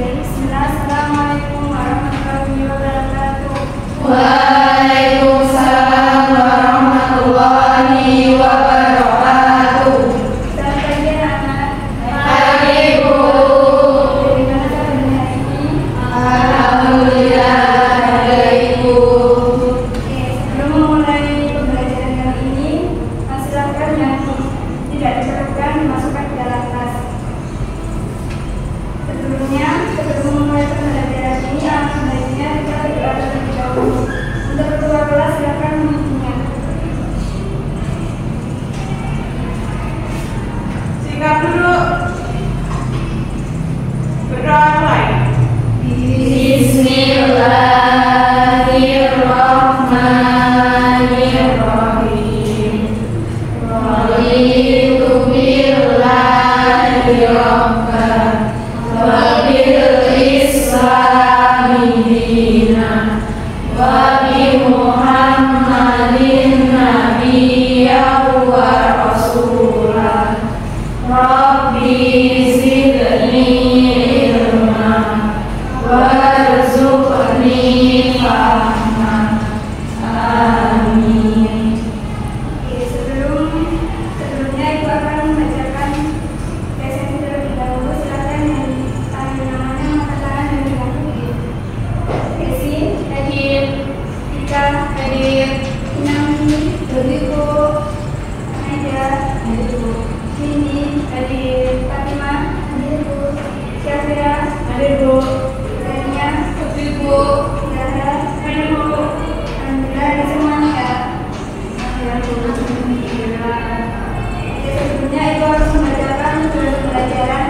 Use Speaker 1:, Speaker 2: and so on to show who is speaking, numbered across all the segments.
Speaker 1: Bismillah. Assalamualaikum warahmatullahi wabarakatuh.
Speaker 2: Waalaikumsalam warahmatullahi wabarakatuh.
Speaker 1: Selamat pagi anak-anak.
Speaker 2: Pagi Bu.
Speaker 1: Bagaimana kabarnya hari ini?
Speaker 2: Alhamdulillah baik Bu.
Speaker 1: Oke, sebelum memulai pembelajaran kali ini, silakan yang tidak diperlukan dimasukkan ke dalam kelas. Sebelumnya, sebelum memulai pembelajaran ini, sebaiknya kita berdoa terlebih dahulu. Untuk ketua kelas silakan memimpinnya.
Speaker 3: Sikap duduk. Berdoa mulai.
Speaker 2: Bismillahirrahmanirrahim. Raditu billahi rabban wa bil islami dinan wa bi Muhammadin nabiyyan wa rasulan. Rabbi zidni ilman warzuqni fahman. Amin.
Speaker 1: Oke, sebelumnya Ibu akan membacakan presentasi terlebih dahulu. Silakan yang dipanggil namanya angkat tangan dan diganti. Desi, hadir. Tika, hadir. Inami, hadir Bu. Nadia, hadir Bu. Cindy, hadir. Fatima, hadir Bu. Syafira, hadir Bu. Rania, hadir Bu. Zahra, hadir Bu. Alhamdulillah ada semuanya ya. Sebelumnya Ibu harus membacakan judul pelajaran,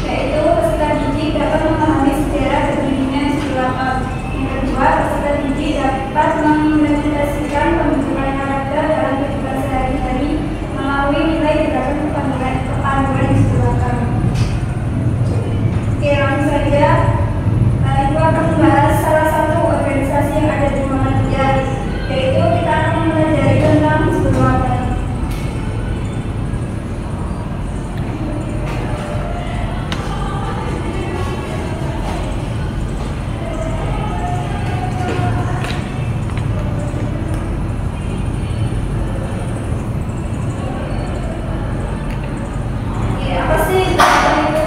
Speaker 1: yaitu peserta didik dapat memahami sejarah berdirinya Istiqlal. Yang kedua, peserta didik dapat mengimplementasikan pembentukan karakter dalam kehidupan sehari-hari melalui nilai berdasarkan kepanduan Istiqlal. Oke, langsung saja. Ibu akan membahas salah satu organisasi yang ada di Muhammadiyah, yaitu kita akan mempelajari tentang Istiqlal. Oke, apa sih Istiqlal itu?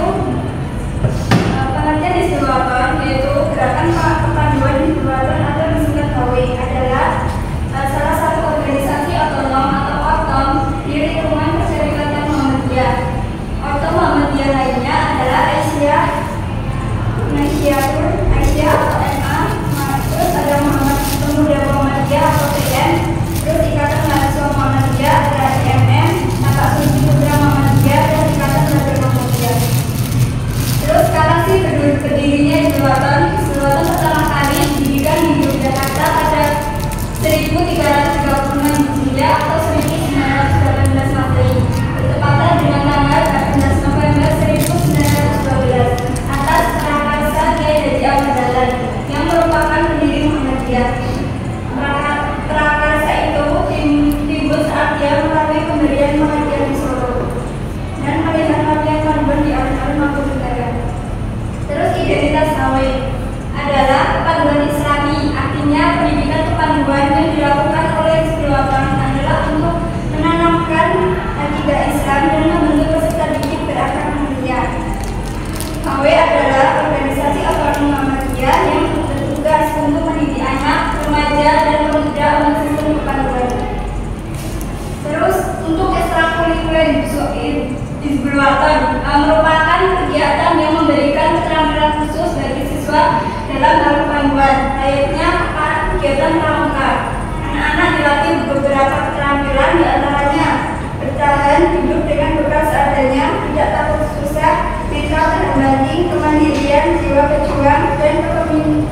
Speaker 1: Pengertian Istiqlal yaitu gerakan kepanduan Istiqlal atau disingkat KW adalah salah satu organisasi otonom atau OTOM di lingkungan Perserikatan Muhammadiyah. OTOM Muhammadiyah lainnya adalah Aisyah atau MA, terus ada Pemuda Muhammadiyah atau PN, terus Ikatan Mahasiswa Muhammadiyah ada IMM, Mata Suci Putra Muhammadiyah dan Ikatan Belajar Muhammadiyah. Terus sekarang sih berdirinya Istiqlal pertama kali didirikan di Yogyakarta pada 1336 Hijriah atau 1918 Masehi, bertepatan dengan tanggal 18 November 1912 atas prakarsa Kiai Haji Ahmad Dahlan yang merupakan pendiri Muhammadiyah. Prakarsa itu timbul saat dia melalui pemberian Muhammadiyah di Solo dan melihat latihan korban di alun-alun Mangkunegaran. Terus identitas KW adalah kepanduan Islami, artinya pendidikan kepanduan yang dilakukan oleh Istiqlal adalah untuk menanamkan akidah Islam dan membentuk peserta didik berakhlak mulia. KW adalah organisasi otonom Muhammadiyah yang bertugas untuk mendidik anak, remaja, dan pemuda untuk sistem kepanduan. Terus untuk ekstrakurikuler Hizbul-Wathon merupakan kegiatan yang memberikan keterampilan khusus bagi siswa dalam hal kepanduan. Layaknya kegiatan pramuka, anak-anak dilatih beberapa keterampilan, diantaranya bertahan hidup dengan bekal seadanya, tidak takut susah, mental tahan banting, kemandirian, jiwa pejuang, dan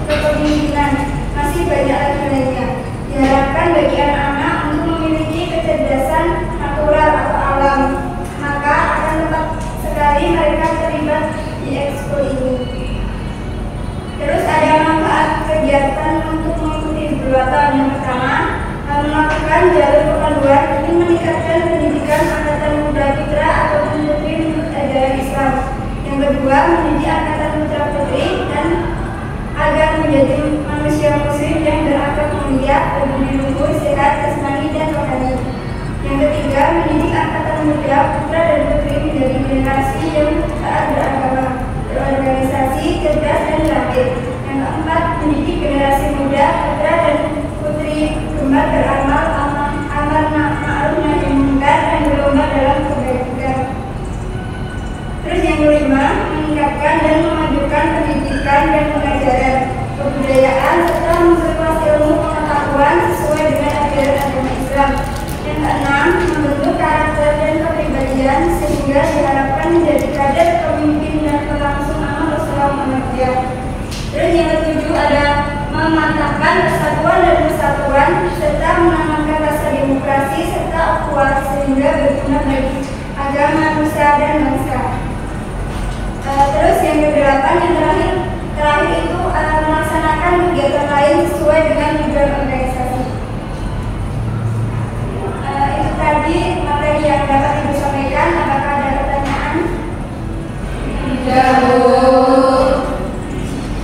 Speaker 1: kepemimpinan. Masih banyak lagi lainnya. Diharapkan bagi anak-anak untuk memiliki kecerdasan natural atau alam, maka akan tepat sekali mereka terlibat di ekskul ini. Terus ada manfaat kegiatan untuk mengikuti Hizbul-Wathon. Yang pertama, melakukan jalur kepanduan ini meningkatkan pendidikan angkatan muda putra atau putri menurut ajaran Islam. Yang kedua, mendidik angkatan putra putri agar menjadi manusia muslim yang berakhlak mulia, berbudi luhur, sehat, jasmani dan rohani. Yang ketiga, mendidik angkatan muda, putra dan putri menjadi generasi yang taat beragama, berorganisasi, cerdas dan terampil. Yang keempat, mendidik generasi muda, putra dan putri gemar beramal, amar ma'ruf nahi munkar dan berlomba dalam kebaikan. Terus yang kelima, meningkatkan dan memajukan pendidikan dan pengajaran, kebudayaan serta memperluas ilmu pengetahuan sesuai dengan ajaran agama Islam. Yang keenam, membentuk karakter dan kepribadian sehingga diharapkan menjadi kader, pemimpin dan pelangsung amal Rasulullah Muhammad. Terus yang ketujuh ada memantapkan persatuan dan kesatuan serta menanamkan rasa demokrasi serta ukhuwah sehingga berguna bagi agama, manusia dan bangsa. Terus yang kedelapan, yang terakhir itu melaksanakan kegiatan lain sesuai dengan tujuan organisasi. Itu tadi materi yang dapat Ibu sampaikan. Apakah ada pertanyaan?
Speaker 2: Tidak, Bu.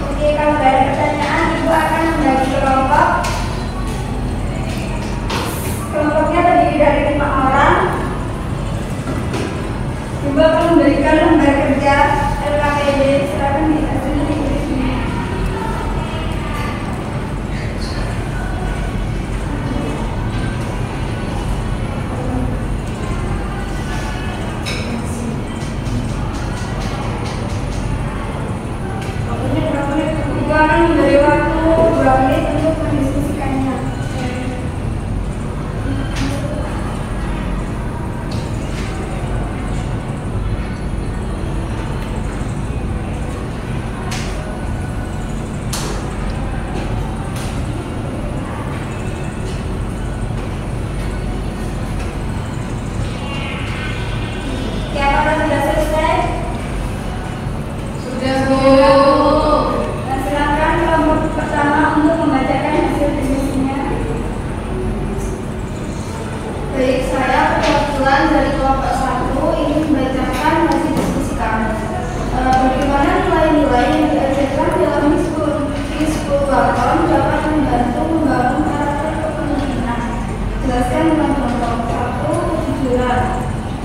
Speaker 1: Oke, kalau tidak ada pertanyaan, Ibu akan membagi kelompok. Kelompoknya terdiri dari 5 orang. Ibu akan memberikan lembar kerja LKPD. Silakan dikasih tulisnya. Ibu akan memberi waktu 2 menit untuk mendiskusikannya. Oke, apakah sudah selesai?
Speaker 2: Sudah, Bu.
Speaker 1: Silakan kelompok pertama untuk membacakan hasil diskusinya.
Speaker 2: Baik, saya perwakilan dari kelompok 1 ingin membacakan hasil diskusi kami. Bagaimana nilai-nilai yang diajarkan dalam Hizbul Waton dapat membantu membangun karakter kepemimpinan. Jelaskan dengan contoh. 1. Kejujuran.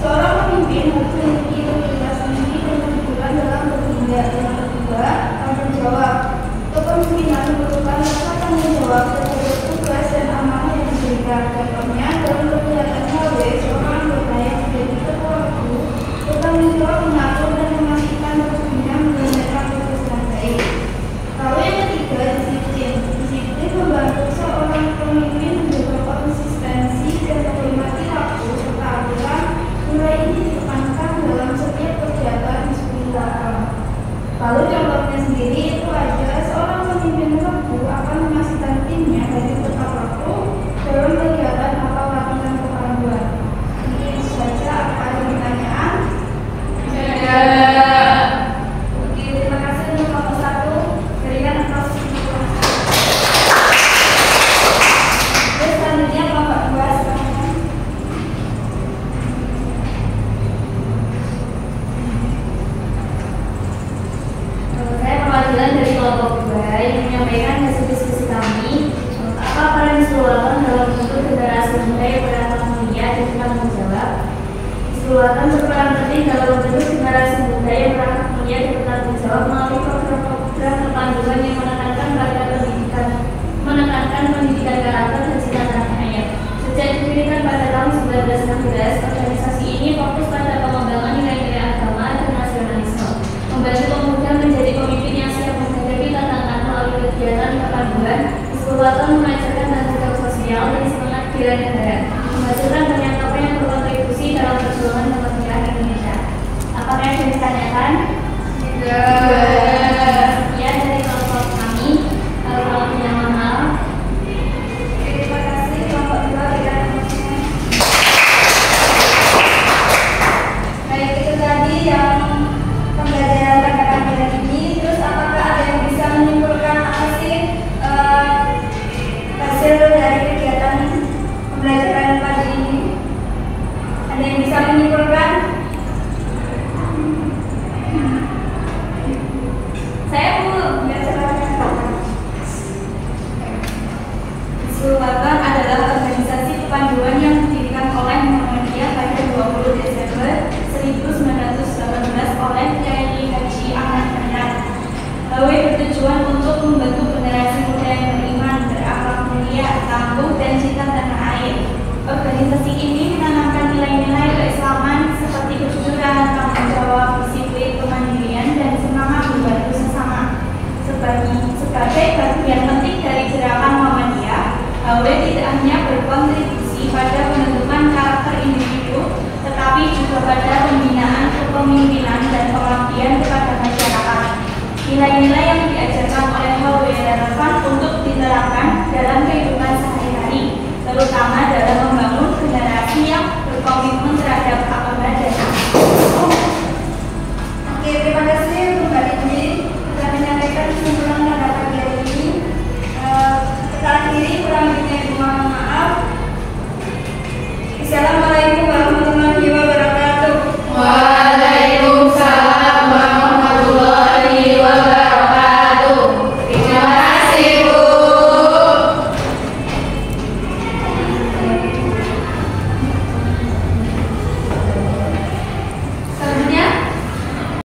Speaker 2: Seorang pemimpin harus memiliki integritas tinggi dan kejujuran dalam bertindak. Yang kedua, tanggung jawab. Kepemimpinan memerlukan rasa tanggung jawab terhadap tugas dan amanah yang diberikan. Contohnya, dalam kegiatan HW, seorang anggota yang menjadi ketua grup bertanggung jawab mengatur dan memastikan grupnya menjalankan tugas dengan baik. Lalu yang ketiga, disiplin. Disiplin membantu seorang pemimpin menjaga konsistensi dan menghormati waktu serta aturan. Nilai ini ditekankan dalam setiap kegiatan Hizbul-Waton. Lalu contohnya sendiri itu ada seorang pemimpin Rabu akan memastikan timnya hadir tepat waktu dalam kegiatan atau latihan kepanduan. Ini saja. Apa ada pertanyaan?
Speaker 1: Tidak. Oke, terima kasih untuk kelompok 1. Berikan aplaus untuk kelompok 1. Terus selanjutnya kelompok 2 silakan.
Speaker 4: Saya perwakilan dari kelompok 2 yang menyampaikan hasil diskusi kami. Apa peran Hizbul Waton dalam membentuk generasi muda yang berakhlak mulia dan bertanggung jawab? Hizbul Waton berperan penting dalam membentuk generasi muda yang berakhlak mulia dan bertanggung jawab melalui program-program kepanduan yang menekankan pendidikan karakter dan cita tanah air. Sejak didirikan pada tahun 1916, organisasi ini fokus pada pengembangan nilai-nilai agama dan nasionalisme, membantu pemuda menjadi pemimpin yang siap menghadapi tantangan melalui kegiatan kepanduan. Hizbul Waton mengajarkan tanggung jawab sosial dan semangat bela negara, menghasilkan banyak tokoh yang berkontribusi dalam perjuangan kemerdekaan Indonesia. Apakah yang bisa ditanyakan?
Speaker 2: Tidak.
Speaker 4: Sekian dari kelompok kami. Kalau punya mahal.
Speaker 1: Terima kasih kelompok 2 berikan aplausnya. Baik, itu tadi yang pembelajaran pada pagi hari ini. Terus apakah ada yang bisa menyimpulkan apa sih hasil dari kegiatan pembelajaran pagi ini? Ada yang bisa menyimpulkan? Saya Bu, ya silakan. HW bertujuan untuk membentuk generasi muda yang beriman, berakhlak mulia, tangguh, dan cinta tanah air. Organisasi ini menanamkan nilai-nilai keislaman seperti kejujuran, tanggung jawab, disiplin, kemandirian, dan semangat membantu sesama. Sebagai bagian penting dari gerakan Muhammadiyah, HW tidak hanya berkontribusi pada pembentukan karakter individu, tetapi juga pada pembinaan kepemimpinan dan pengabdian kepada masyarakat. Nilai-nilai yang diajarkan oleh HW relevan untuk diterapkan dalam kehidupan sehari-hari, terutama